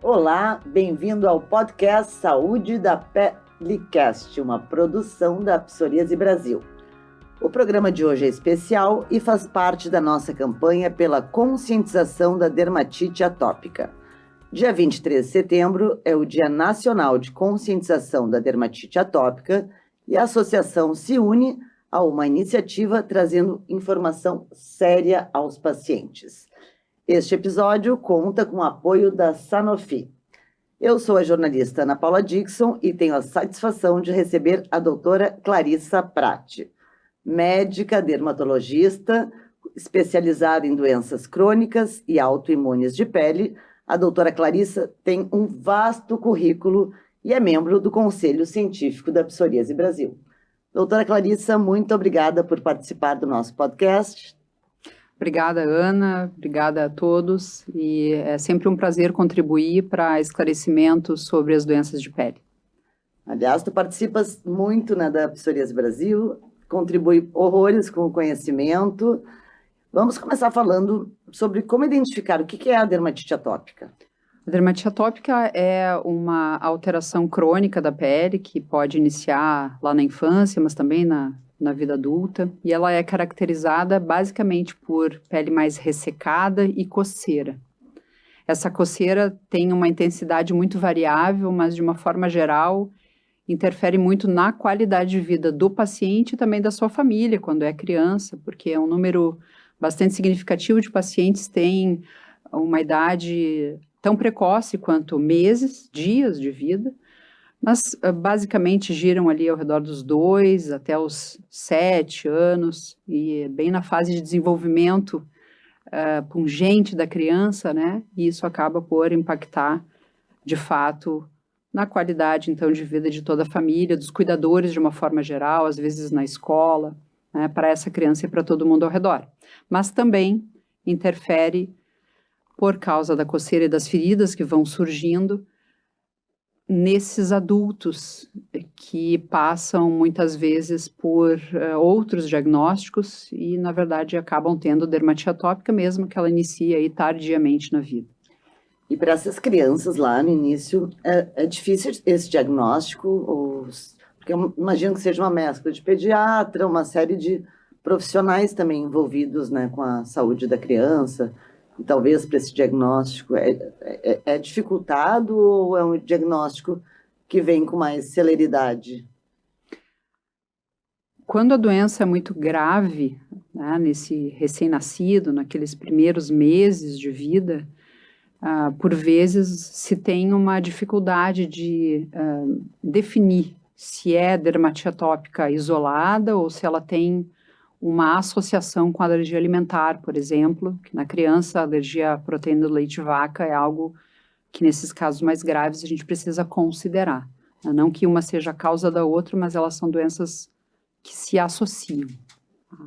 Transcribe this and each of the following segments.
Olá, bem-vindo ao podcast Saúde da Pelecast, uma produção da Psoríase Brasil. O programa de hoje é especial e faz parte da nossa campanha pela conscientização da dermatite atópica. Dia 23 de setembro é o Dia Nacional de Conscientização da Dermatite Atópica e a associação se une a uma iniciativa trazendo informação séria aos pacientes. Este episódio conta com o apoio da Sanofi. Eu sou a jornalista Ana Paula Dixon e tenho a satisfação de receber a doutora Clarissa Prati, médica dermatologista, especializada em doenças crônicas e autoimunes de pele. A doutora Clarissa tem um vasto currículo e é membro do Conselho Científico da Psoríase Brasil. Doutora Clarissa, muito obrigada por participar do nosso podcast. Obrigada, Ana. Obrigada a todos. E é sempre um prazer contribuir para esclarecimentos sobre as doenças de pele. Aliás, tu participas muito, né, da Psoríase Brasil, contribui horrores com o conhecimento. Vamos começar falando sobre como identificar o que é a dermatite atópica. A dermatite atópica é uma alteração crônica da pele que pode iniciar lá na infância, mas também na vida adulta, e ela é caracterizada basicamente por pele mais ressecada e coceira. Essa coceira tem uma intensidade muito variável, mas de uma forma geral interfere muito na qualidade de vida do paciente e também da sua família quando é criança, porque é um número bastante significativo de pacientes têm uma idade tão precoce quanto meses, dias de vida, mas basicamente giram ali ao redor dos 2 até os 7 anos, e bem na fase de desenvolvimento pungente da criança, né? E isso acaba por impactar, de fato, na qualidade, então, de vida de toda a família, dos cuidadores de uma forma geral, às vezes na escola, né, para essa criança e para todo mundo ao redor. Mas também interfere por causa da coceira e das feridas que vão surgindo nesses adultos que passam muitas vezes por outros diagnósticos e, na verdade, acabam tendo dermatite atópica mesmo que ela inicie aí tardiamente na vida. E para essas crianças lá no início, é difícil esse diagnóstico, porque eu imagino que seja uma mescla de pediatra, uma série de profissionais também envolvidos, né, com a saúde da criança. E talvez para esse diagnóstico é dificultado ou é um diagnóstico que vem com mais celeridade? Quando a doença é muito grave, né, nesse recém-nascido, naqueles primeiros meses de vida, por vezes se tem uma dificuldade de definir se é dermatite atópica isolada ou se ela tem uma associação com a alergia alimentar, por exemplo, que na criança a alergia à proteína do leite de vaca é algo que nesses casos mais graves a gente precisa considerar. Né? Não que uma seja a causa da outra, mas elas são doenças que se associam. Tá?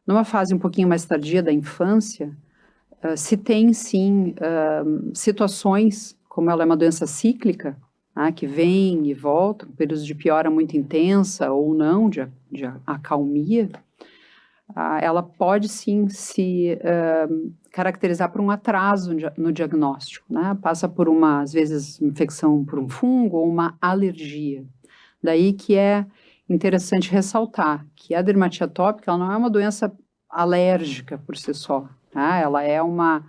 Numa fase um pouquinho mais tardia da infância, se tem sim situações, como ela é uma doença cíclica, que vem e volta, períodos de piora muito intensa ou não, de acalmia, ela pode sim se caracterizar por um atraso no diagnóstico, né? Passa por às vezes, infecção por um fungo ou uma alergia. Daí que é interessante ressaltar que a dermatite atópica ela não é uma doença alérgica por si só, tá? Ela é uma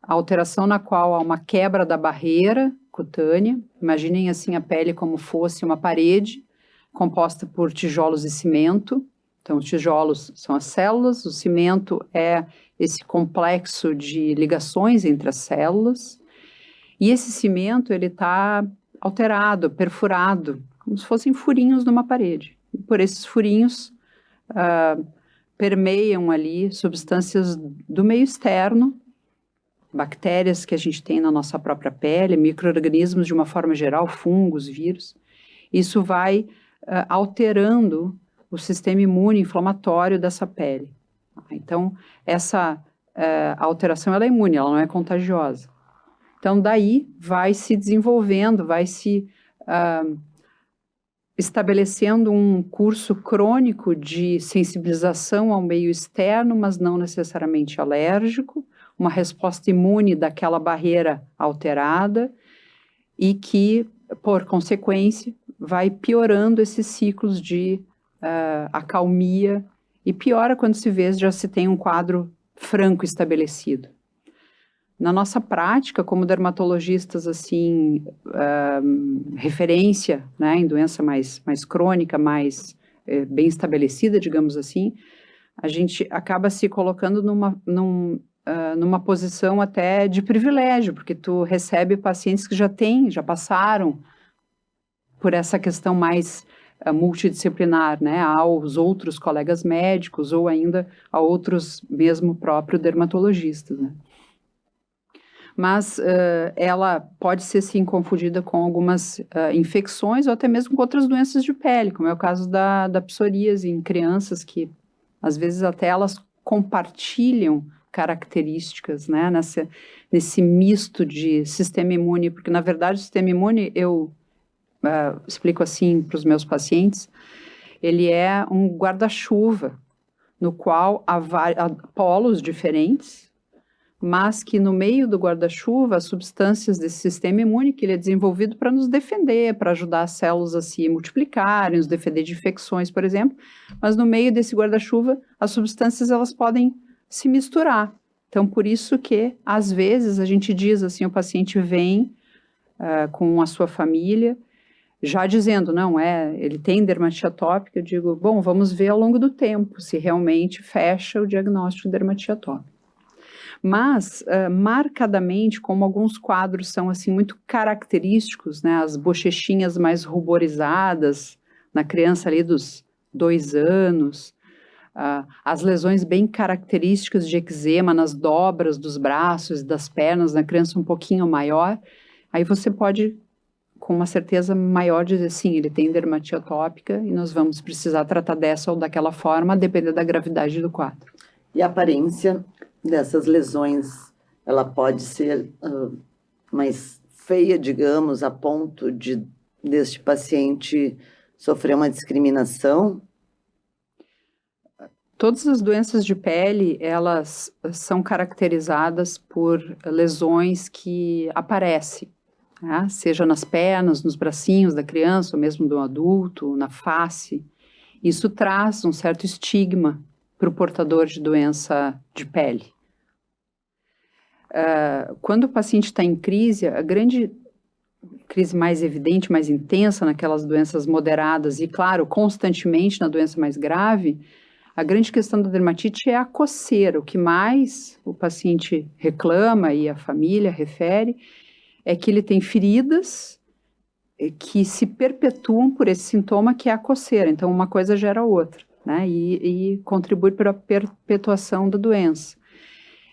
alteração na qual há uma quebra da barreira cutânea. Imaginem assim a pele como fosse uma parede composta por tijolos e cimento. Então, os tijolos são as células, o cimento é esse complexo de ligações entre as células, e esse cimento, ele está alterado, perfurado, como se fossem furinhos numa parede. E por esses furinhos, permeiam ali substâncias do meio externo, bactérias que a gente tem na nossa própria pele, micro-organismos de uma forma geral, fungos, vírus. Isso vai alterando o sistema imune inflamatório dessa pele. Então, essa alteração ela é imune, ela não é contagiosa. Então, daí vai se desenvolvendo, vai se estabelecendo um curso crônico de sensibilização ao meio externo, mas não necessariamente alérgico, uma resposta imune daquela barreira alterada e que, por consequência, vai piorando esses ciclos de acalmia e piora quando já se tem um quadro franco estabelecido. Na nossa prática, como dermatologistas, assim, referência, né, em doença mais crônica, mais bem estabelecida, digamos assim, a gente acaba se colocando numa posição até de privilégio, porque tu recebe pacientes que já passaram por essa questão mais multidisciplinar, né, aos outros colegas médicos ou ainda a outros mesmo próprio dermatologistas, né. Mas ela pode ser, sim, confundida com algumas infecções ou até mesmo com outras doenças de pele, como é o caso da psoríase em crianças, que às vezes até elas compartilham características, né, nesse misto de sistema imune, porque na verdade o sistema imune, eu explico assim para os meus pacientes, ele é um guarda-chuva, no qual há polos diferentes, mas que no meio do guarda-chuva, as substâncias desse sistema imune, que ele é desenvolvido para nos defender, para ajudar as células a se multiplicarem, nos defender de infecções, por exemplo, mas no meio desse guarda-chuva, as substâncias elas podem se misturar. Então, por isso que, às vezes, a gente diz assim, o paciente vem com a sua família, já dizendo, não, ele tem dermatite atópica, eu digo, bom, vamos ver ao longo do tempo se realmente fecha o diagnóstico de dermatite atópica. Mas, marcadamente, como alguns quadros são, assim, muito característicos, né, as bochechinhas mais ruborizadas, na criança ali dos 2 anos, as lesões bem características de eczema nas dobras dos braços e das pernas, na criança um pouquinho maior, aí você pode, com uma certeza maior, dizer, sim, ele tem dermatite atópica e nós vamos precisar tratar dessa ou daquela forma, dependendo da gravidade do quadro. E a aparência dessas lesões, ela pode ser mais feia, digamos, a ponto deste paciente sofrer uma discriminação? Todas as doenças de pele, elas são caracterizadas por lesões que aparecem, né? Seja nas pernas, nos bracinhos da criança, ou mesmo do adulto, na face. Isso traz um certo estigma para o portador de doença de pele. Quando o paciente está em crise, a grande crise mais evidente, mais intensa naquelas doenças moderadas e, claro, constantemente na doença mais grave, a grande questão da dermatite é a coceira. O que mais o paciente reclama e a família refere é que ele tem feridas que se perpetuam por esse sintoma que é a coceira. Então, uma coisa gera outra, né? E contribui para a perpetuação da doença.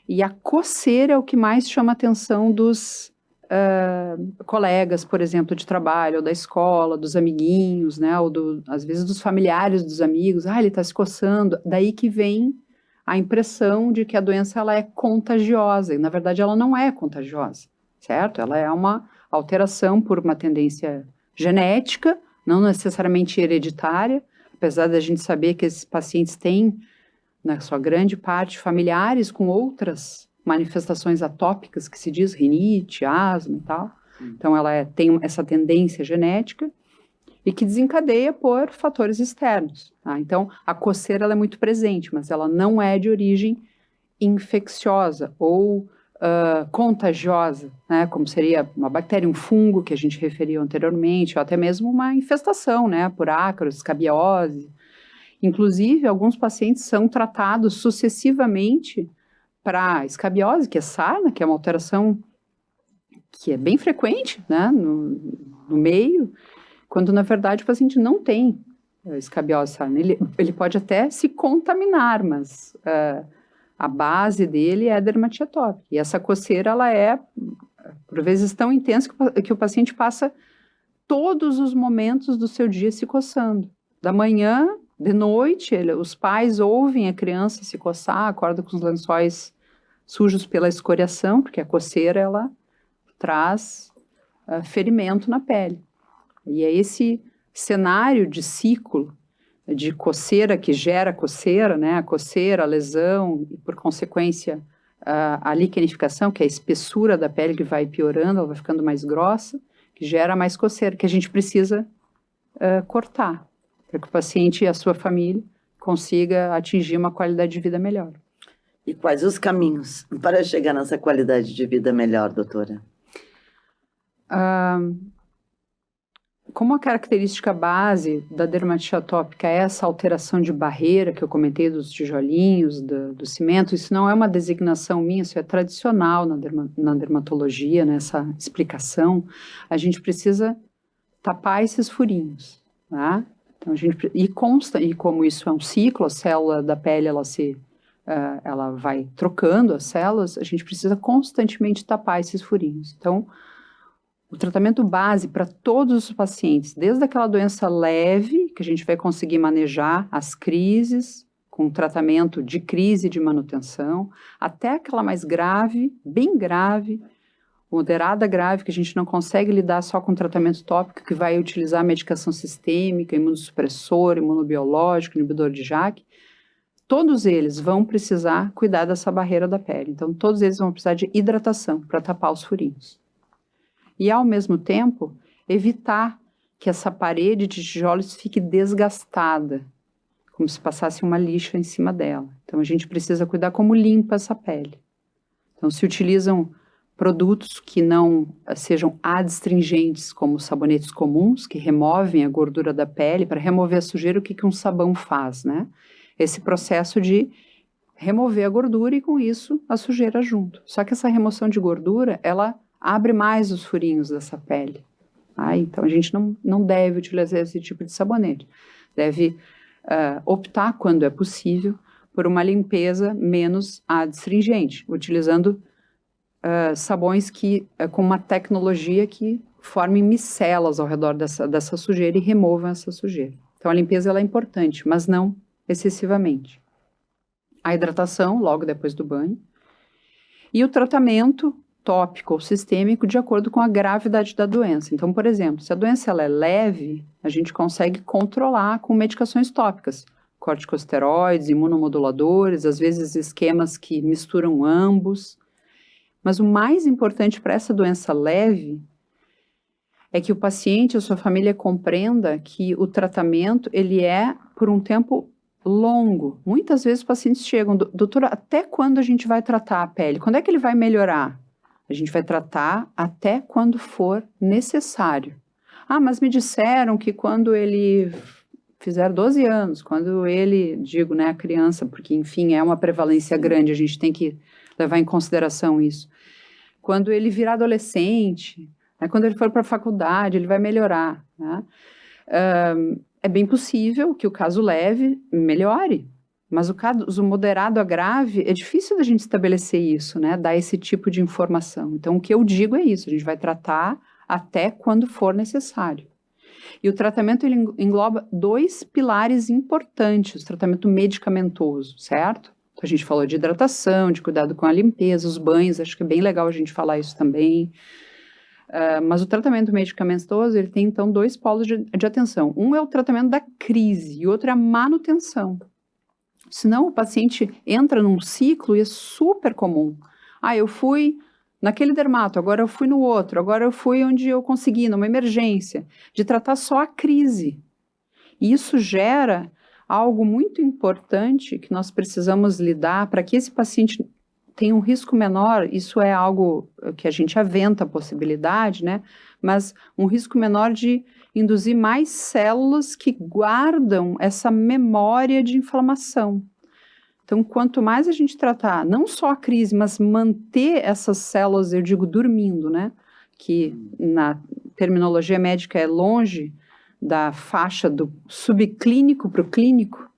E a coceira é o que mais chama a atenção dos colegas, por exemplo, de trabalho, ou da escola, dos amiguinhos, né? Ou às vezes dos familiares dos amigos. Ele está se coçando. Daí que vem a impressão de que a doença ela é contagiosa. E, na verdade, ela não é contagiosa, certo? Ela é uma alteração por uma tendência genética, não necessariamente hereditária, apesar da gente saber que esses pacientes têm, na sua grande parte, familiares com outras manifestações atópicas, que se diz rinite, asma e tal. Então, ela tem essa tendência genética e que desencadeia por fatores externos. Tá? Então, a coceira ela é muito presente, mas ela não é de origem infecciosa ou contagiosa, né? Como seria uma bactéria, um fungo, que a gente referiu anteriormente, ou até mesmo uma infestação, né? Por ácaros, escabiose. Inclusive, alguns pacientes são tratados sucessivamente para escabiose, que é sarna, que é uma alteração que é bem frequente, né, no meio, quando na verdade o paciente não tem escabiose sarna. Ele pode até se contaminar, mas a base dele é a dermatite atópica. E essa coceira, ela é, por vezes, tão intensa que o paciente passa todos os momentos do seu dia se coçando. Da manhã, de noite, os pais ouvem a criança se coçar, acorda com os lençóis sujos pela escoriação, porque a coceira, ela traz ferimento na pele. E é esse cenário de ciclo de coceira que gera coceira, né? A coceira, a lesão e, por consequência, a liquenificação, que é a espessura da pele que vai piorando, ela vai ficando mais grossa, que gera mais coceira, que a gente precisa cortar, para que o paciente e a sua família consiga atingir uma qualidade de vida melhor. E quais os caminhos para chegar nessa qualidade de vida melhor, doutora? Como a característica base da dermatite atópica é essa alteração de barreira que eu comentei dos tijolinhos, do cimento, isso não é uma designação minha, isso é tradicional na dermatologia, nessa explicação. A gente precisa tapar esses furinhos, tá? Então, e como isso é um ciclo, a célula da pele, ela vai trocando as células, a gente precisa constantemente tapar esses furinhos. Então, o tratamento base para todos os pacientes, desde aquela doença leve, que a gente vai conseguir manejar as crises, com tratamento de crise de manutenção, até aquela mais grave, bem grave, moderada grave, que a gente não consegue lidar só com tratamento tópico, que vai utilizar medicação sistêmica, imunossupressor, imunobiológico, inibidor de JAK, todos eles vão precisar cuidar dessa barreira da pele. Então, todos eles vão precisar de hidratação para tapar os furinhos. E, ao mesmo tempo, evitar que essa parede de tijolos fique desgastada, como se passasse uma lixa em cima dela. Então, a gente precisa cuidar como limpa essa pele. Então, se utilizam produtos que não sejam adstringentes, como sabonetes comuns, que removem a gordura da pele. Para remover a sujeira, o que um sabão faz, né? Esse processo de remover a gordura e, com isso, a sujeira junto. Só que essa remoção de gordura, ela abre mais os furinhos dessa pele. Então, a gente não deve utilizar esse tipo de sabonete. Deve optar, quando é possível, por uma limpeza menos adstringente, utilizando sabões com uma tecnologia que formem micelas ao redor dessa sujeira e removam essa sujeira. Então, a limpeza ela é importante, mas não excessivamente. A hidratação, logo depois do banho. E o tratamento tópico ou sistêmico de acordo com a gravidade da doença. Então, por exemplo, se a doença ela é leve, a gente consegue controlar com medicações tópicas, corticosteroides, imunomoduladores, às vezes esquemas que misturam ambos. Mas o mais importante para essa doença leve é que o paciente e a sua família compreenda que o tratamento ele é por um tempo longo. Muitas vezes os pacientes chegam, doutora, até quando a gente vai tratar a pele? Quando é que ele vai melhorar? A gente vai tratar até quando for necessário. Mas me disseram que quando ele fizer 12 anos, quando ele, digo, né, a criança, porque, enfim, é uma prevalência grande, a gente tem que levar em consideração isso. Quando ele virar adolescente, né, quando ele for para a faculdade, ele vai melhorar. Né? É bem possível que o caso leve melhore, mas o caso moderado a grave, é difícil da gente estabelecer isso, né? Dar esse tipo de informação. Então, o que eu digo é isso, a gente vai tratar até quando for necessário. E o tratamento ele engloba 2 pilares importantes, o tratamento medicamentoso, certo? Então, a gente falou de hidratação, de cuidado com a limpeza, os banhos, acho que é bem legal a gente falar isso também. Mas o tratamento medicamentoso, ele tem, então, 2 polos de atenção. Um é o tratamento da crise e o outro é a manutenção. Senão o paciente entra num ciclo e é super comum. Eu fui naquele dermato, agora eu fui no outro, agora eu fui onde eu consegui, numa emergência, de tratar só a crise. E isso gera algo muito importante que nós precisamos lidar para que esse paciente tenha um risco menor. Isso é algo que a gente aventa a possibilidade, né? Mas um risco menor de induzir mais células que guardam essa memória de inflamação. Então, quanto mais a gente tratar, não só a crise, mas manter essas células, eu digo dormindo, né? Que na terminologia médica é longe da faixa do subclínico para o clínico.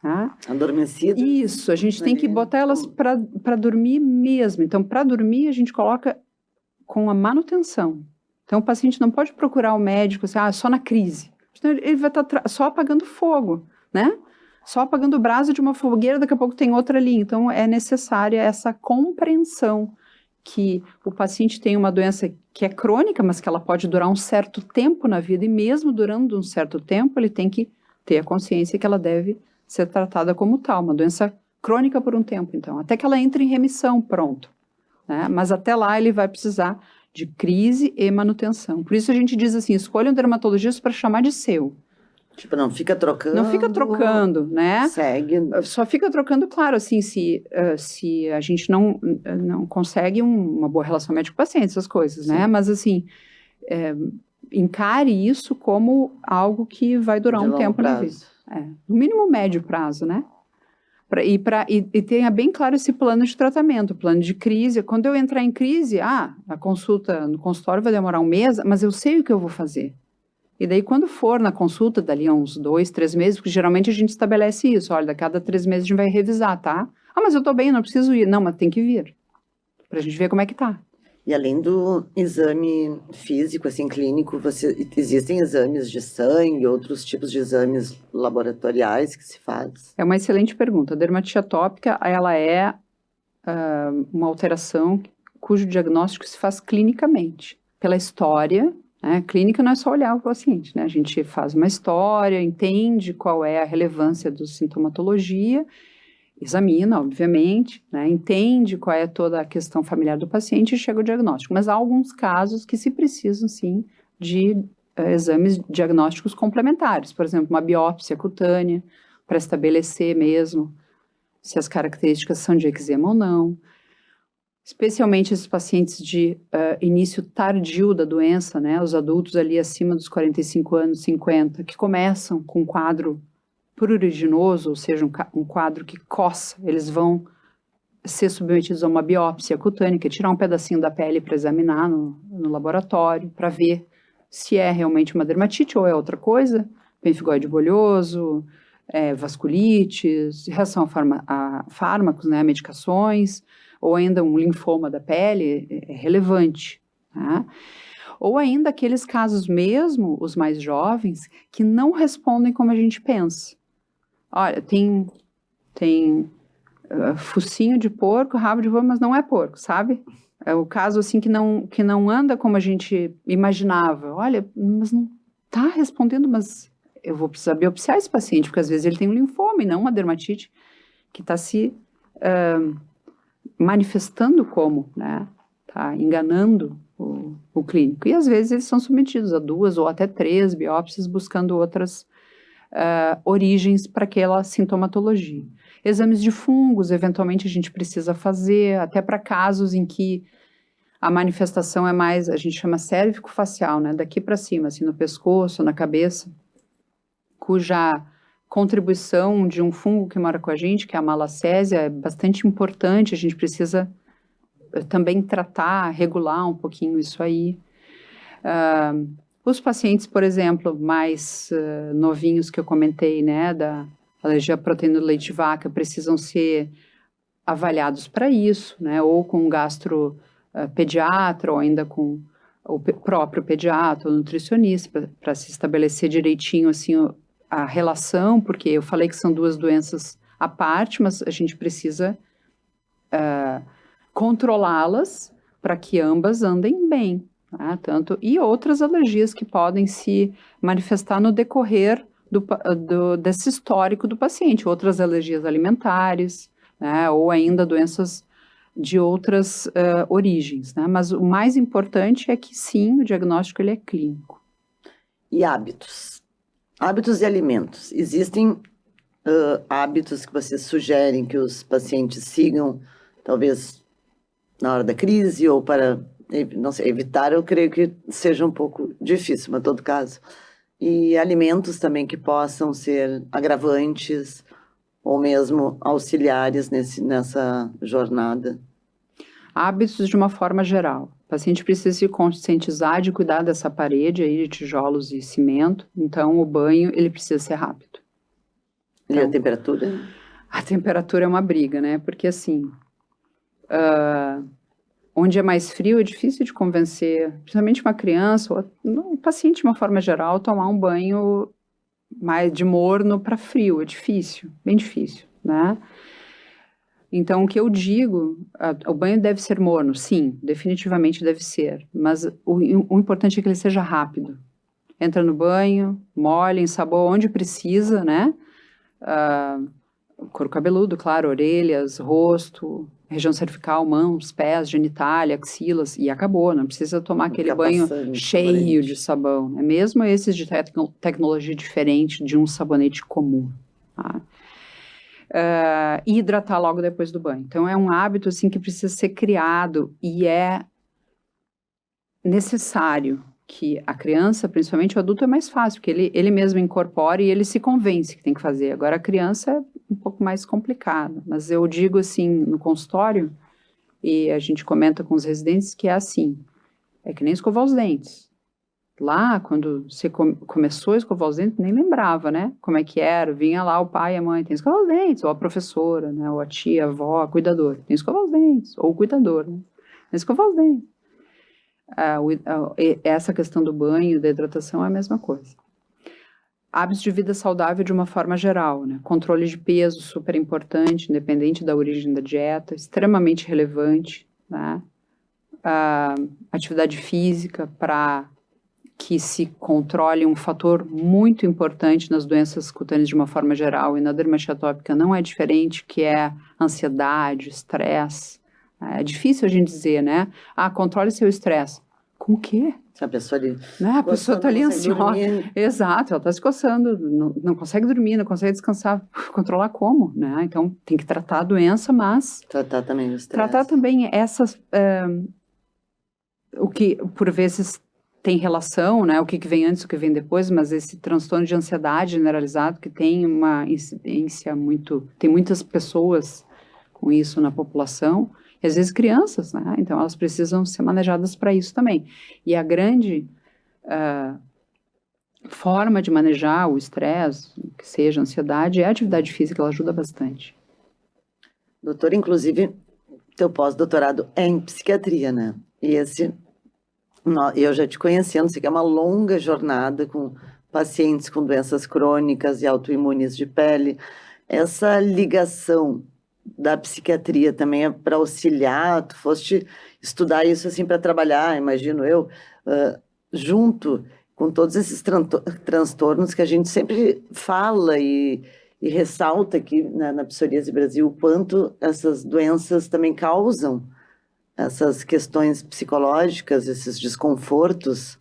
Tá? Adormecidas. Isso, a gente tem que botar elas para dormir mesmo. Então, para dormir, a gente coloca com a manutenção. Então, o paciente não pode procurar o médico assim, só na crise. Ele vai estar só apagando fogo, né? Só apagando o brasa de uma fogueira, daqui a pouco tem outra ali. Então, é necessária essa compreensão que o paciente tem uma doença que é crônica, mas que ela pode durar um certo tempo na vida, e mesmo durando um certo tempo, ele tem que ter a consciência que ela deve ser tratada como tal, uma doença crônica por um tempo, então, até que ela entre em remissão, pronto. Né? Mas até lá ele vai precisar de crise e manutenção. Por isso a gente diz assim, escolha um dermatologista para chamar de seu. Tipo, não fica trocando. Não fica trocando, né? Segue. Só fica trocando, claro, assim, se a gente não consegue uma boa relação médico-paciente, essas coisas, né? Mas, assim, encare isso como algo que vai durar um tempo na vida. No mínimo médio prazo, né? E tenha bem claro esse plano de tratamento, plano de crise. Quando eu entrar em crise, a consulta no consultório vai demorar um mês, mas eu sei o que eu vou fazer. E daí, quando for na consulta, dali a uns 2, 3 meses, porque geralmente a gente estabelece isso, olha, a cada 3 meses a gente vai revisar, tá? Mas eu tô bem, eu não preciso ir. Não, mas tem que vir, pra gente ver como é que tá. E além do exame físico, assim, clínico, existem exames de sangue, outros tipos de exames laboratoriais que se faz? É uma excelente pergunta. A dermatite atópica, ela é uma alteração cujo diagnóstico se faz clinicamente, pela história. Clínica não é só olhar o paciente, né? A gente faz uma história, entende qual é a relevância da sintomatologia, examina, obviamente, né? Entende qual é toda a questão familiar do paciente e chega ao diagnóstico. Mas há alguns casos que se precisam, sim, de exames diagnósticos complementares. Por exemplo, uma biópsia cutânea, para estabelecer mesmo se as características são de eczema ou não. Especialmente esses pacientes de início tardio da doença, né, os adultos ali acima dos 45 anos, 50, que começam com um quadro pruriginoso, ou seja, um quadro que coça, eles vão ser submetidos a uma biópsia cutânea, que é tirar um pedacinho da pele para examinar no laboratório, para ver se é realmente uma dermatite ou é outra coisa, pemphigoide bolhoso, vasculites, reação a fármacos, né, a medicações, ou ainda um linfoma da pele, é relevante. Tá? Ou ainda aqueles casos mesmo, os mais jovens, que não respondem como a gente pensa. Olha, tem focinho de porco, rabo de porco, mas não é porco, sabe? É o caso assim que não anda como a gente imaginava. Olha, mas não está respondendo, mas eu vou precisar biopsiar esse paciente, porque às vezes ele tem um linfoma e não uma dermatite que está se manifestando como, né? Tá enganando o clínico. E às vezes eles são submetidos a 2 ou até 3 biópsias buscando outras origens para aquela sintomatologia. Exames de fungos, eventualmente a gente precisa fazer, até para casos em que a manifestação é mais, a gente chama cérvico-facial, né? Daqui para cima, assim, no pescoço, na cabeça, cuja contribuição de um fungo que mora com a gente, que é a malacésia, é bastante importante, a gente precisa também tratar, regular um pouquinho isso aí. Os pacientes, por exemplo, mais novinhos que eu comentei, né, da alergia à proteína do leite de vaca, precisam ser avaliados para isso, né, ou com um gastropediatra, ou ainda com o próprio pediatra, ou nutricionista, para se estabelecer direitinho, assim, a relação, porque eu falei que são 2 doenças à parte, mas a gente precisa controlá-las para que ambas andem bem, tá? E outras alergias que podem se manifestar no decorrer desse histórico do paciente, outras alergias alimentares, né? Ou ainda doenças de outras origens, né? Mas o mais importante é que sim, o diagnóstico ele é clínico. E hábitos? Hábitos e alimentos. Existem hábitos que vocês sugerem que os pacientes sigam, talvez na hora da crise ou para, não sei, evitar, eu creio que seja um pouco difícil, mas em todo caso. E alimentos também que possam ser agravantes ou mesmo auxiliares nessa jornada. Hábitos de uma forma geral. O paciente precisa se conscientizar de cuidar dessa parede aí de tijolos e cimento, então o banho ele precisa ser rápido. E a temperatura? A temperatura é uma briga, né? Porque assim, onde é mais frio é difícil de convencer, principalmente uma criança ou um paciente de uma forma geral, tomar um banho mais de morno para frio, é difícil, bem difícil, né? Então, o que eu digo, o banho deve ser morno, sim, definitivamente deve ser, mas o importante é que ele seja rápido. Entra no banho, molha, ensaboa onde precisa, né? couro cabeludo, claro, orelhas, rosto, região cervical, mãos, pés, genitália, axilas, e acabou, não precisa tomar aquele banho cheio de sabão, né? Mesmo esses de tecnologia diferente de um sabonete comum, tá? E hidratar logo depois do banho. Então, é um hábito, assim, que precisa ser criado e é necessário que a criança, principalmente o adulto, é mais fácil, porque ele mesmo incorpora e ele se convence que tem que fazer. Agora, a criança é um pouco mais complicado, mas eu digo assim, no consultório, e a gente comenta com os residentes que é assim, é que nem escovar os dentes. Lá, quando você começou a escovar os dentes, nem lembrava, né, como é que era, vinha lá o pai e a mãe, tem que escovar os dentes, ou a professora, né, ou a tia, a avó, a cuidadora, tem que escovar os dentes, ou o cuidador, né, tem que escovar os dentes. Essa questão do banho, da hidratação é a mesma coisa. Hábitos de vida saudável de uma forma geral, né? Controle de peso, super importante, independente da origem da dieta, extremamente relevante, né? Atividade física para que se controle um fator muito importante nas doenças cutâneas de uma forma geral, e na dermatite atópica não é diferente, que é ansiedade, estresse. É difícil a gente dizer, né? Controle seu estresse. Com o quê? A pessoa ali... Né? A pessoa está ali ansiosa. Exato, ela está se coçando, não consegue dormir, não consegue descansar. Controlar como, né? Então, tem que tratar a doença, mas... Tratar também o estresse. Tratar também essas... o que, por vezes, tem relação, né? O que vem antes, o que vem depois, mas esse transtorno de ansiedade generalizado que tem uma incidência muito... Tem muitas pessoas com isso na população, e às vezes crianças, né? Então elas precisam ser manejadas para isso também. E a grande forma de manejar o estresse, que seja a ansiedade, é a atividade física, ela ajuda bastante. Doutor, inclusive, teu pós-doutorado é em psiquiatria, né? E eu já te conhecendo, sei que é uma longa jornada com pacientes com doenças crônicas e autoimunes de pele. Essa ligação da psiquiatria também é para auxiliar, tu foste estudar isso assim para trabalhar, imagino eu, junto com todos esses transtornos que a gente sempre fala e ressalta aqui na Psoríase Brasil, o quanto essas doenças também causam essas questões psicológicas, esses desconfortos.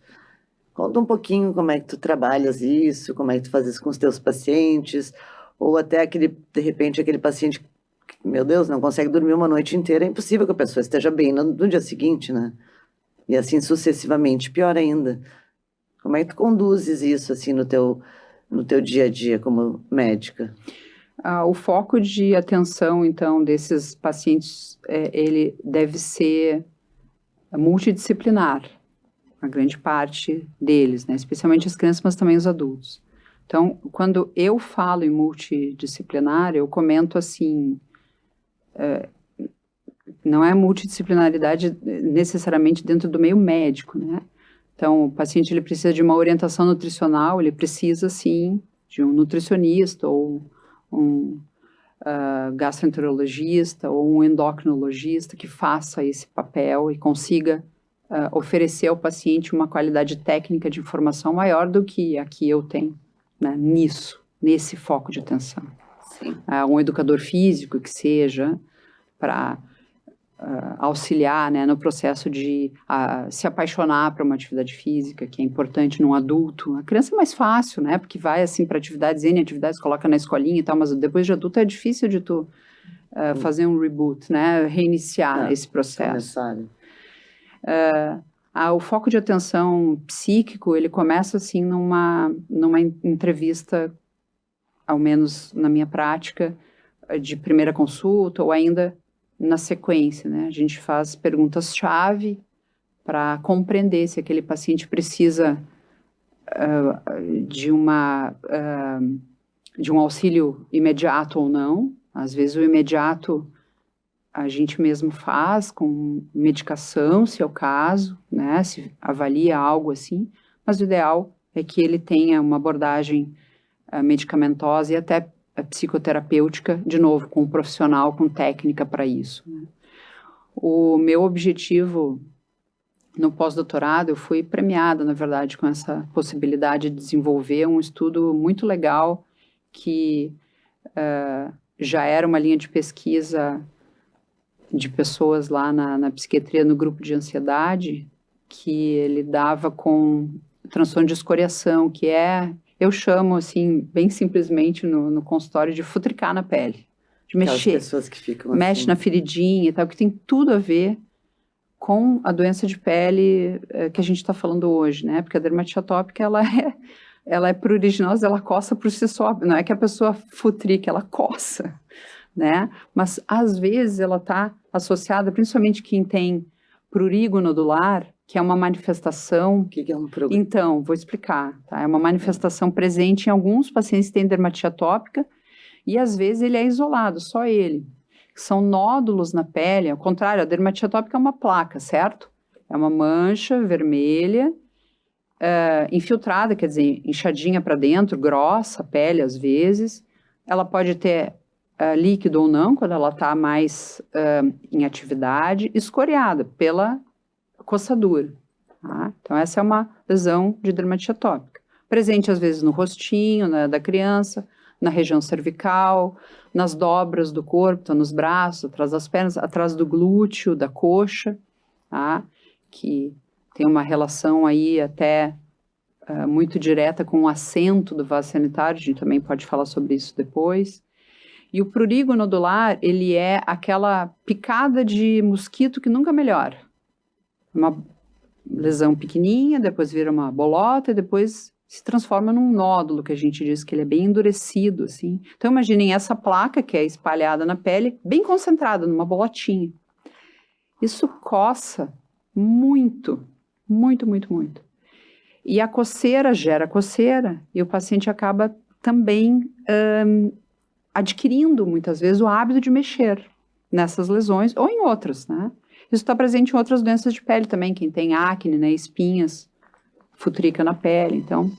Conta um pouquinho como é que tu trabalhas isso, como é que tu fazes com os teus pacientes, ou até de repente, aquele paciente meu Deus, não consegue dormir uma noite inteira, é impossível que a pessoa esteja bem no dia seguinte, né? E assim sucessivamente, pior ainda. Como é que tu conduzes isso, assim, no teu dia a dia como médica? O foco de atenção, então, desses pacientes, ele deve ser multidisciplinar, a grande parte deles, né? Especialmente as crianças, mas também os adultos. Então, quando eu falo em multidisciplinar, eu comento assim... não é multidisciplinaridade necessariamente dentro do meio médico, né? Então, o paciente ele precisa de uma orientação nutricional, ele precisa, sim, de um nutricionista ou um gastroenterologista ou um endocrinologista que faça esse papel e consiga oferecer ao paciente uma qualidade técnica de informação maior do que a que eu tenho, né, nesse foco de atenção. Um educador físico que seja para auxiliar, né, no processo de se apaixonar por uma atividade física, que é importante num adulto. A criança é mais fácil, né, porque vai assim para N atividades, coloca na escolinha e tal, mas depois de adulto é difícil de tu fazer um reboot, né, reiniciar esse processo. O foco de atenção psíquico, ele começa assim numa entrevista, ao menos na minha prática, de primeira consulta ou ainda na sequência, né? A gente faz perguntas-chave para compreender se aquele paciente precisa de um auxílio imediato ou não. Às vezes o imediato a gente mesmo faz com medicação, se é o caso, né? Se avalia algo assim, mas o ideal é que ele tenha uma abordagem medicamentosa e até psicoterapêutica, de novo, com um profissional, com técnica para isso, né? O meu objetivo no pós-doutorado, eu fui premiada, na verdade, com essa possibilidade de desenvolver um estudo muito legal que já era uma linha de pesquisa de pessoas lá na psiquiatria, no grupo de ansiedade, que lidava com transtorno de escoriação, que eu chamo, assim, bem simplesmente no consultório, de futricar na pele, de Aquelas mexer. pessoas que ficam Mexe assim. na feridinha e tal, que tem tudo a ver com a doença de pele que a gente está falando hoje, né? Porque a dermatite atópica, ela é pruriginosa, ela coça por si só. Não é que a pessoa futrica, ela coça, né? Mas, às vezes, ela está associada, principalmente quem tem prurigo nodular, que é uma manifestação... O que é um problema? Então, vou explicar, tá? É uma manifestação presente em alguns pacientes que têm dermatite atópica e, às vezes, ele é isolado, só ele. São nódulos na pele, ao contrário, a dermatite atópica é uma placa, certo? É uma mancha vermelha, infiltrada, quer dizer, inchadinha para dentro, grossa a pele, às vezes. Ela pode ter líquido ou não, quando ela está mais em atividade, escoriada pela coçadura. Tá? Então, essa é uma lesão de dermatite atópica. Presente, às vezes, no rostinho da criança, na região cervical, nas dobras do corpo, então nos braços, atrás das pernas, atrás do glúteo, da coxa, tá? Que tem uma relação aí até muito direta com o assento do vaso sanitário, a gente também pode falar sobre isso depois. E o prurigo nodular, ele é aquela picada de mosquito que nunca melhora. Uma lesão pequenininha, depois vira uma bolota e depois se transforma num nódulo, que a gente diz que ele é bem endurecido, assim. Então, imaginem essa placa que é espalhada na pele, bem concentrada, numa bolotinha. Isso coça muito, muito, muito, muito. E a coceira gera coceira e o paciente acaba também adquirindo, muitas vezes, o hábito de mexer nessas lesões ou em outras, né? Isso está presente em outras doenças de pele também, quem tem acne, né, espinhas, futrica na pele. Então,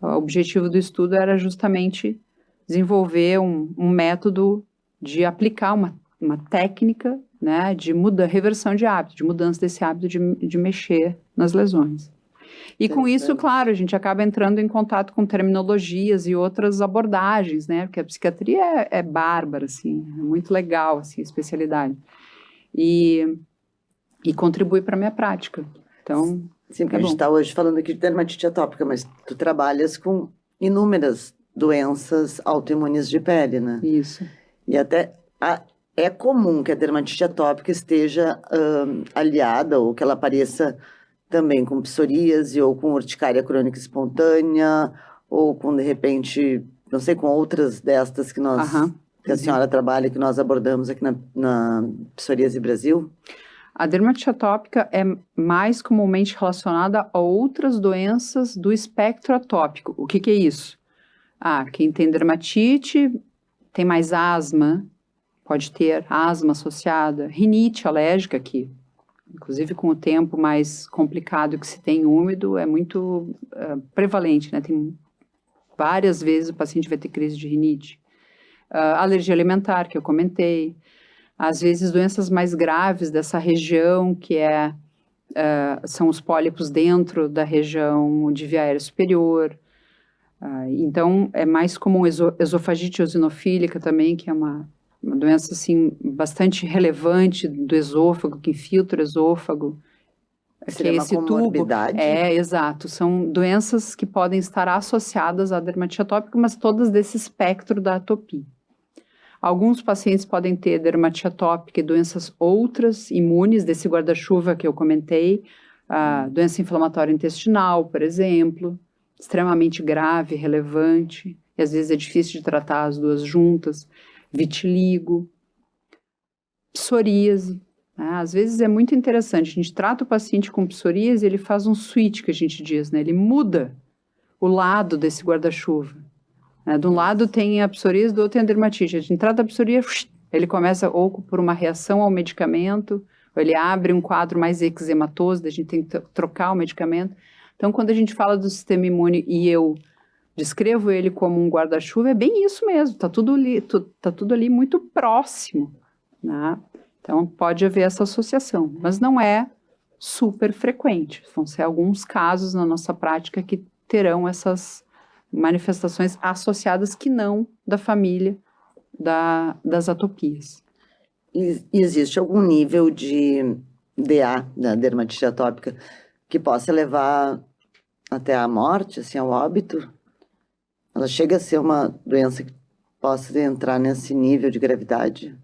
o objetivo do estudo era justamente desenvolver um método de aplicar uma técnica, né, de reversão de hábito, de mudança desse hábito de mexer nas lesões. E com isso, claro, a gente acaba entrando em contato com terminologias e outras abordagens, né, porque a psiquiatria é bárbara, assim, é muito legal, assim, a especialidade. E contribui para a minha prática. Então, sim, porque a gente está hoje falando aqui de dermatite atópica, mas tu trabalhas com inúmeras doenças autoimunes de pele, né? Isso. E até é comum que a dermatite atópica esteja aliada ou que ela apareça também com psoríase ou com urticária crônica espontânea ou com, de repente, não sei, com outras destas que que a senhora trabalha, que nós abordamos aqui na Psoríase Brasil. A dermatite atópica é mais comumente relacionada a outras doenças do espectro atópico. O que é isso? Quem tem dermatite tem mais asma, pode ter asma associada, rinite alérgica, que inclusive com o tempo mais complicado que se tem úmido, é muito prevalente, né? Tem várias vezes o paciente vai ter crise de rinite. Alergia alimentar, que eu comentei. Às vezes, doenças mais graves dessa região, que são os pólipos dentro da região de via aérea superior. Então, é mais comum esofagite eosinofílica também, que é uma doença, assim, bastante relevante do esôfago, que infiltra o esôfago. Seria que é esse uma comorbidade? Tubo. Exato. São doenças que podem estar associadas à dermatite atópica, mas todas desse espectro da atopia. Alguns pacientes podem ter dermatite atópica e doenças outras imunes, desse guarda-chuva que eu comentei, doença inflamatória intestinal, por exemplo, extremamente grave, relevante, e às vezes é difícil de tratar as duas juntas, vitiligo, psoríase. Né? Às vezes é muito interessante, a gente trata o paciente com psoríase e ele faz um switch, que a gente diz, né? Ele muda o lado desse guarda-chuva. De um lado tem a psoríase, do outro tem a dermatite. A gente trata a psoríase, ele começa ou por uma reação ao medicamento, ou ele abre um quadro mais eczematoso, a gente tem que trocar o medicamento. Então, quando a gente fala do sistema imune e eu descrevo ele como um guarda-chuva, é bem isso mesmo, tá tudo ali muito próximo, né? Então, pode haver essa associação, mas não é super frequente. Vão ser alguns casos na nossa prática que terão essas manifestações associadas que não da família das atopias. Existe algum nível de DA, da dermatite atópica, que possa levar até a morte, assim, ao óbito? Ela chega a ser uma doença que possa entrar nesse nível de gravidade?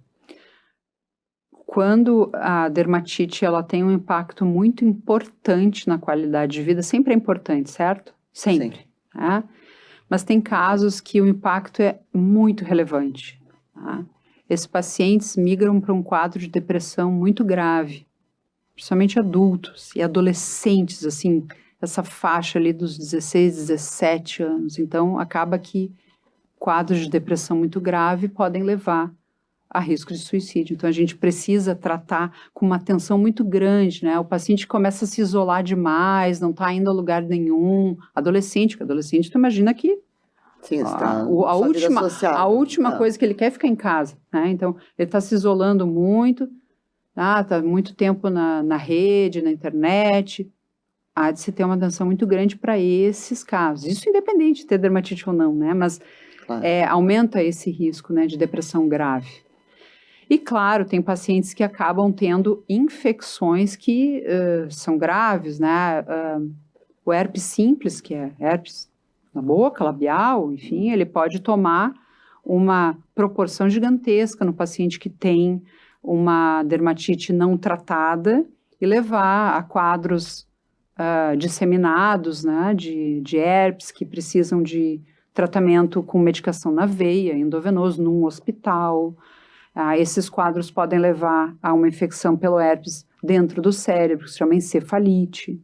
Quando a dermatite ela tem um impacto muito importante na qualidade de vida, sempre é importante, certo? Sempre. Tá? Mas tem casos que o impacto é muito relevante. Tá? Esses pacientes migram para um quadro de depressão muito grave, principalmente adultos e adolescentes, assim, essa faixa ali dos 16, 17 anos. Então, acaba que quadros de depressão muito grave podem levar a risco de suicídio. Então, a gente precisa tratar com uma atenção muito grande, né? O paciente começa a se isolar demais, não está indo a lugar nenhum. Adolescente, porque adolescente, tu imagina que Sim, está a última coisa que ele quer é ficar em casa, né? Então, ele está se isolando muito, está muito tempo na rede, na internet. Há de se ter uma atenção muito grande para esses casos. Isso independente de ter dermatite ou não, né? Mas Claro. Aumenta esse risco, né, de depressão grave. E, claro, tem pacientes que acabam tendo infecções que são graves, né? O herpes simples, que é herpes na boca, labial, enfim, ele pode tomar uma proporção gigantesca no paciente que tem uma dermatite não tratada e levar a quadros disseminados, né, de herpes que precisam de tratamento com medicação na veia, endovenoso, num hospital. Esses quadros podem levar a uma infecção pelo herpes dentro do cérebro, que se chama encefalite.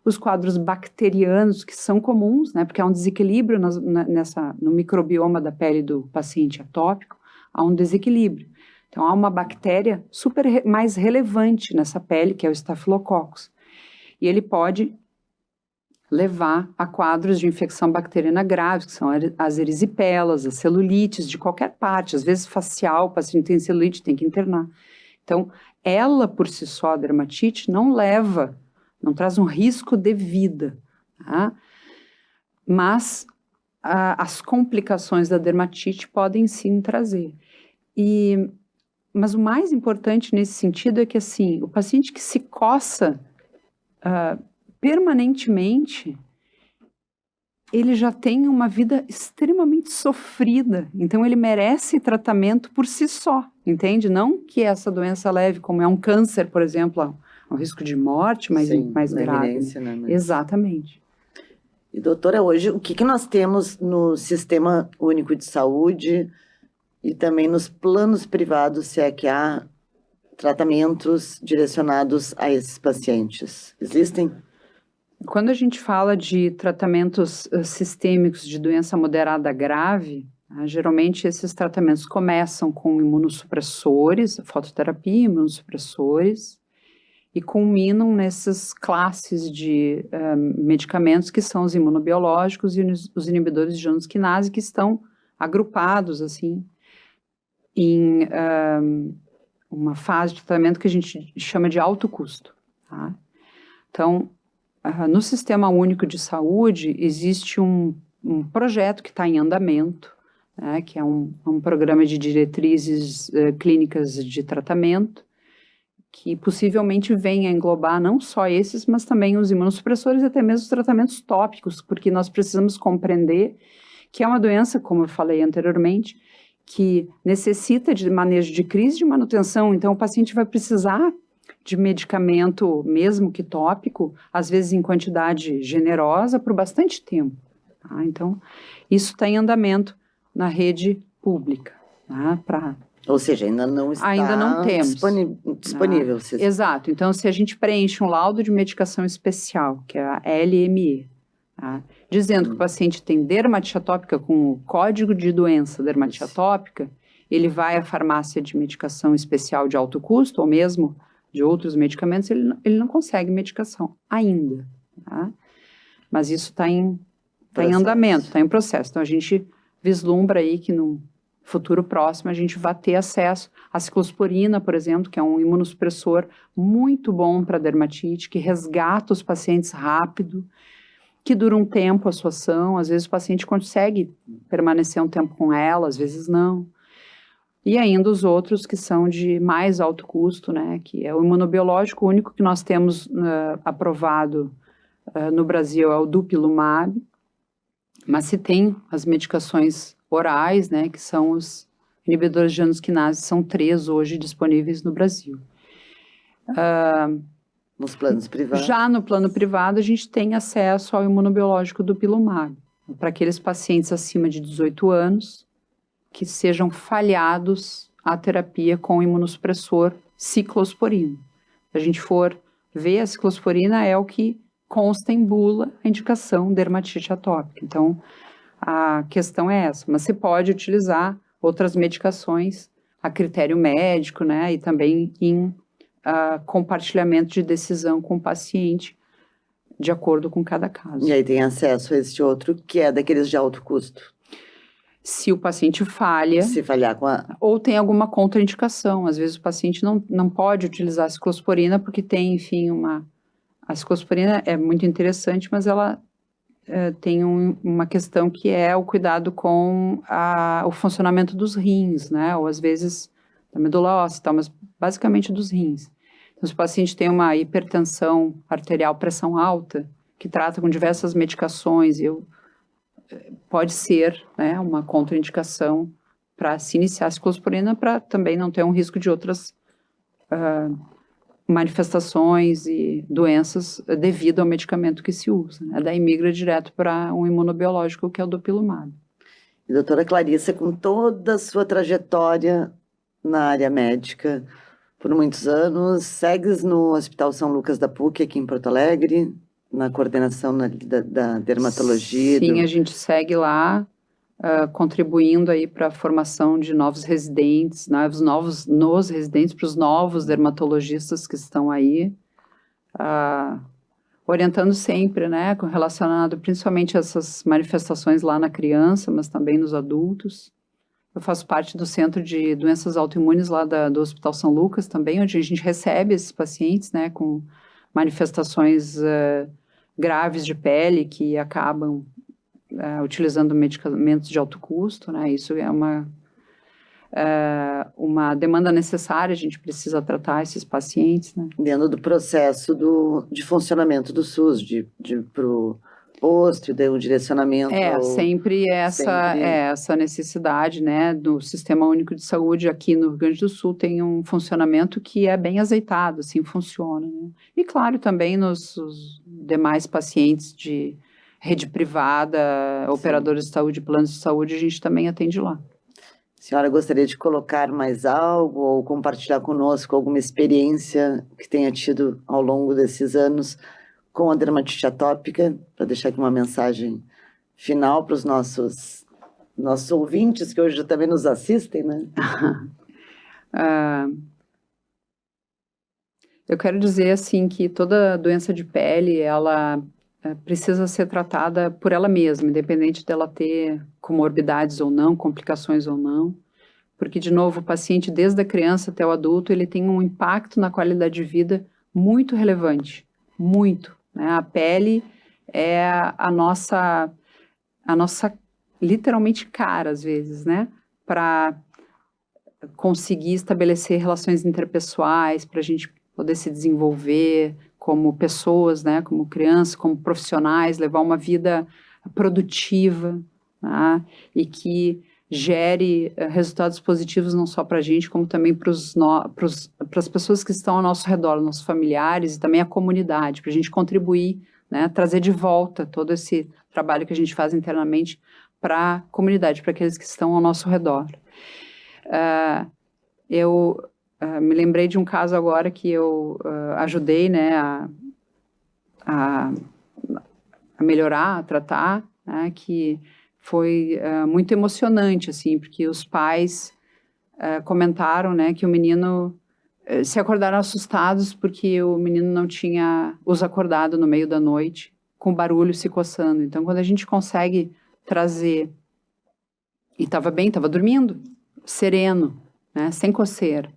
Os quadros bacterianos, que são comuns, né, porque há um desequilíbrio no microbioma da pele do paciente atópico, há um desequilíbrio. Então, há uma bactéria mais relevante nessa pele, que é o Staphylococcus. E ele pode levar a quadros de infecção bacteriana graves, que são as erisipelas, as celulites de qualquer parte, às vezes facial, o paciente tem celulite, tem que internar. Então, ela por si só, a dermatite, não traz um risco de vida, tá? Mas as complicações da dermatite podem sim trazer. Mas o mais importante nesse sentido é que, assim, o paciente que se coça permanentemente, ele já tem uma vida extremamente sofrida, então ele merece tratamento por si só, entende? Não que essa doença leve, como é um câncer, por exemplo, a um risco de morte mais grave. Né? Exatamente. E doutora, hoje o que nós temos no Sistema Único de Saúde e também nos planos privados, se é que há tratamentos direcionados a esses pacientes? Existem? Quando a gente fala de tratamentos sistêmicos de doença moderada grave, geralmente esses tratamentos começam com imunossupressores, fototerapia, imunossupressores, e culminam nessas classes de medicamentos que são os imunobiológicos e os inibidores de ionosquinase, que estão agrupados, assim, em uma fase de tratamento que a gente chama de alto custo, tá? Então, no Sistema Único de Saúde, existe um projeto que está em andamento, né, que é um programa de diretrizes clínicas de tratamento, que possivelmente venha a englobar não só esses, mas também os imunossupressores e até mesmo os tratamentos tópicos, porque nós precisamos compreender que é uma doença, como eu falei anteriormente, que necessita de manejo de crise de manutenção, então o paciente vai precisar de medicamento, mesmo que tópico, às vezes em quantidade generosa, por bastante tempo. Tá? Então, isso está em andamento na rede pública. Tá? Ou seja, ainda não temos disponível. Exato. Então, se a gente preenche um laudo de medicação especial, que é a LME, tá? Dizendo que o paciente tem dermatite atópica com o código de doença dermatite atópica, ele vai à farmácia de medicação especial de alto custo, ou mesmo de outros medicamentos, ele não consegue medicação ainda, tá? Mas isso está em andamento, está em processo. Então, a gente vislumbra aí que no futuro próximo a gente vai ter acesso à ciclosporina, por exemplo, que é um imunossupressor muito bom para dermatite, que resgata os pacientes rápido, que dura um tempo a sua ação, às vezes o paciente consegue permanecer um tempo com ela, às vezes não. E ainda os outros que são de mais alto custo, né, que é o imunobiológico, o único que nós temos aprovado no Brasil é o Dupilumab, mas se tem as medicações orais, né, que são os inibidores de angiosquinase, são 3 hoje disponíveis no Brasil. Nos planos privados? Já no plano privado, a gente tem acesso ao imunobiológico Dupilumab, para aqueles pacientes acima de 18 anos que sejam falhados à terapia com imunossupressor ciclosporina. Se a gente for ver, a ciclosporina é o que consta em bula a indicação dermatite atópica. Então, a questão é essa. Mas você pode utilizar outras medicações a critério médico, né? E também em compartilhamento de decisão com o paciente, de acordo com cada caso. E aí tem acesso a este outro, que é daqueles de alto custo. Se o paciente falha, Se falhar com ou tem alguma contraindicação. Às vezes o paciente não pode utilizar a ciclosporina porque tem, enfim, a ciclosporina é muito interessante, mas ela tem uma questão que é o cuidado com o funcionamento dos rins, né? Ou às vezes da medula óssea, mas basicamente dos rins. Então, se o paciente tem uma hipertensão arterial, pressão alta, que trata com diversas medicações, pode ser, né, uma contraindicação para se iniciar a ciclosporina, para também não ter um risco de outras manifestações e doenças devido ao medicamento que se usa, né? Daí migra direto para um imunobiológico, que é o Dupilumab. E doutora Clarissa, com toda a sua trajetória na área médica, por muitos anos, segues no Hospital São Lucas da PUC, aqui em Porto Alegre, na coordenação da dermatologia. Sim, a gente segue lá, contribuindo aí para a formação de novos residentes, né, nos residentes, para os novos dermatologistas que estão aí, orientando sempre, né, relacionado principalmente a essas manifestações lá na criança, mas também nos adultos. Eu faço parte do Centro de Doenças Autoimunes lá do Hospital São Lucas também, onde a gente recebe esses pacientes, né, com manifestações graves de pele que acabam utilizando medicamentos de alto custo, né? Isso é uma demanda necessária, a gente precisa tratar esses pacientes, né? Dentro do processo de funcionamento do SUS, para o posto e o direcionamento. Sempre essa necessidade, né, do Sistema Único de Saúde aqui no Rio Grande do Sul tem um funcionamento que é bem azeitado, assim, funciona, né? E claro, também nos demais pacientes de rede privada, operadores de saúde, planos de saúde, a gente também atende lá. A senhora gostaria de colocar mais algo ou compartilhar conosco alguma experiência que tenha tido ao longo desses anos com a dermatite atópica, para deixar aqui uma mensagem final para os nossos ouvintes, que hoje também nos assistem, né? Eu quero dizer, assim, que toda doença de pele, ela precisa ser tratada por ela mesma, independente dela ter comorbidades ou não, complicações ou não, porque, de novo, o paciente, desde a criança até o adulto, ele tem um impacto na qualidade de vida muito relevante, muito, né? A pele é a nossa literalmente cara, às vezes, né, para conseguir estabelecer relações interpessoais, para a gente poder se desenvolver como pessoas, né, como crianças, como profissionais, levar uma vida produtiva, né, e que gere resultados positivos não só para a gente, como também para as pessoas que estão ao nosso redor, nossos familiares e também a comunidade, para a gente contribuir, né, trazer de volta todo esse trabalho que a gente faz internamente para a comunidade, para aqueles que estão ao nosso redor. Eu me lembrei de um caso agora que eu ajudei, né, a melhorar, a tratar, né, que foi muito emocionante, assim, porque os pais comentaram, né, que o menino se acordaram assustados porque o menino não tinha os acordado no meio da noite, com barulho se coçando. Então, quando a gente consegue trazer, e estava bem, estava dormindo, sereno, né, sem coceira.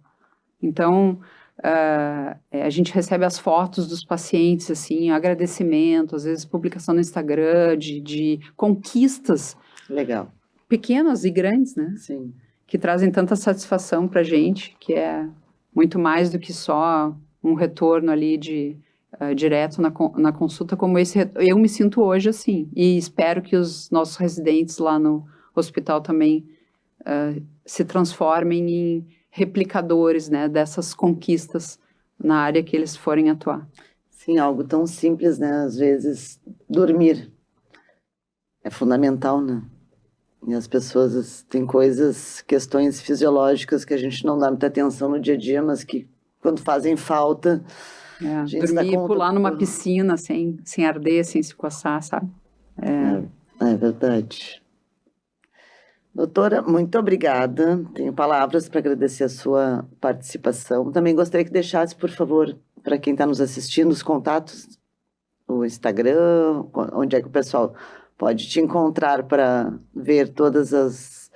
Então, a gente recebe as fotos dos pacientes, assim, agradecimento, às vezes publicação no Instagram de conquistas. Legal. Pequenas e grandes, né? Sim. que trazem tanta satisfação para a gente, que é muito mais do que só um retorno ali direto na consulta, como esse. Eu me sinto hoje assim, e espero que os nossos residentes lá no hospital também se transformem em replicadores, né, dessas conquistas na área que eles forem atuar. Sim, algo tão simples, né? Às vezes, dormir é fundamental, né? E as pessoas têm questões fisiológicas que a gente não dá muita atenção no dia a dia, mas que quando fazem falta, a gente dormir e pular numa piscina sem arder, sem se coçar, sabe? É verdade. Doutora, muito obrigada. Tenho palavras para agradecer a sua participação. Também gostaria que deixasse, por favor, para quem está nos assistindo, os contatos, o Instagram, onde é que o pessoal pode te encontrar para ver todas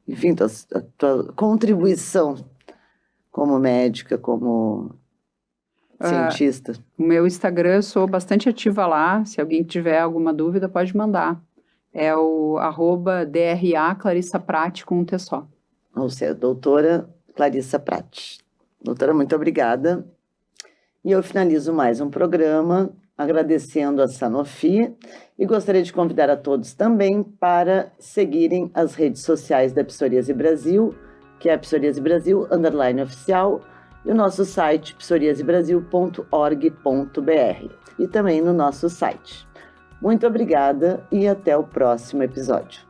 enfim, a tua contribuição como médica, como cientista. O meu Instagram, eu sou bastante ativa lá. Se alguém tiver alguma dúvida, pode mandar. É o @DRA Clarissa Prati com um T só. Ou seja, doutora Clarissa Prati. Doutora, muito obrigada. E eu finalizo mais um programa agradecendo a Sanofi e gostaria de convidar a todos também para seguirem as redes sociais da Psoríase Brasil, que é a Psoríase Brasil _oficial, e o nosso site psoriasebrasil.org.br e também no nosso site. Muito obrigada e até o próximo episódio.